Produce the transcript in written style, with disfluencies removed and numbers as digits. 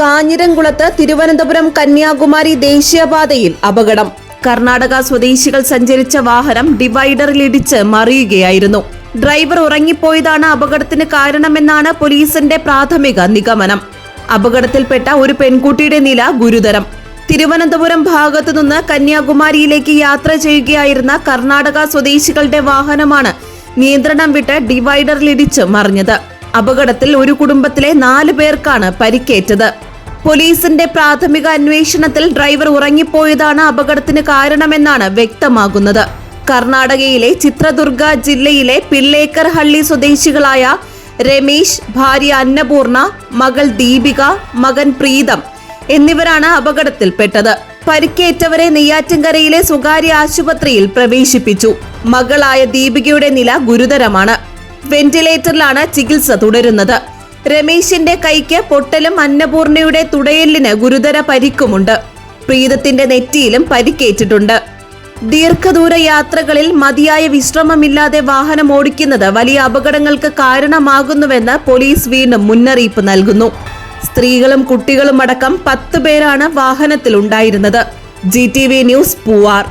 കാഞ്ഞിരംകുളത്ത് തിരുവനന്തപുരം കന്യാകുമാരി ദേശീയപാതയിൽ അപകടം. കർണാടക സ്വദേശികൾ സഞ്ചരിച്ച വാഹനം ഡിവൈഡറിലിടിച്ച് മറിയുകയായിരുന്നു. ഡ്രൈവർ ഉറങ്ങിപ്പോയതാണ് അപകടത്തിന് കാരണമെന്നാണ് പോലീസിന്റെ പ്രാഥമിക നിഗമനം. അപകടത്തിൽപ്പെട്ട ഒരു പെൺകുട്ടിയുടെ നില ഗുരുതരം. തിരുവനന്തപുരം ഭാഗത്തുനിന്ന് കന്യാകുമാരിയിലേക്ക് യാത്ര ചെയ്യുകയായിരുന്ന കർണാടക സ്വദേശികളുടെ വാഹനമാണ് നിയന്ത്രണം വിട്ട് ഡിവൈഡറിലിടിച്ച് മറിഞ്ഞത്. അപകടത്തിൽ ഒരു കുടുംബത്തിലെ 4 പേർക്കാണ് പരിക്കേറ്റത്. പോലീസിന്റെ പ്രാഥമിക അന്വേഷണത്തിൽ ഡ്രൈവർ ഉറങ്ങിപ്പോയതാണ് അപകടത്തിന് കാരണമെന്നാണ് വ്യക്തമാകുന്നത്. കർണാടകയിലെ ചിത്രദുർഗ ജില്ലയിലെ പിള്ളേക്കർ ഹള്ളി സ്വദേശികളായ രമേശ്, ഭാര്യ അന്നപൂർണ, മകൾ ദീപിക, മകൻ പ്രീതം എന്നിവരാണ് അപകടത്തിൽപ്പെട്ടത്. പരിക്കേറ്റവരെ നെയ്യാറ്റിൻകരയിലെ സ്വകാര്യ ആശുപത്രിയിൽ പ്രവേശിപ്പിച്ചു. മകളായ ദീപികയുടെ നില ഗുരുതരമാണ്. വെന്റിലേറ്ററിലാണ് ചികിത്സ തുടരുന്നത്. രമേശിന്റെ കൈക്ക് പൊട്ടലും അന്നപൂർണയുടെ തുടയെല്ലിന് ഗുരുതര പരിക്കുമുണ്ട്. പ്രീതത്തിന്റെ നെറ്റിയിലും പരിക്കേറ്റിട്ടുണ്ട്. ദീർഘദൂര യാത്രകളിൽ മതിയായ വിശ്രമമില്ലാതെ വാഹനം ഓടിക്കുന്നത് വലിയ അപകടങ്ങൾക്ക് കാരണമാകുന്നുവെന്ന് പോലീസ് വീണ്ടും മുന്നറിയിപ്പ് നൽകുന്നു. സ്ത്രീകളും കുട്ടികളും അടക്കം 10 പേരാണ് വാഹനത്തിലുണ്ടായിരുന്നത്. GTV news Poovar.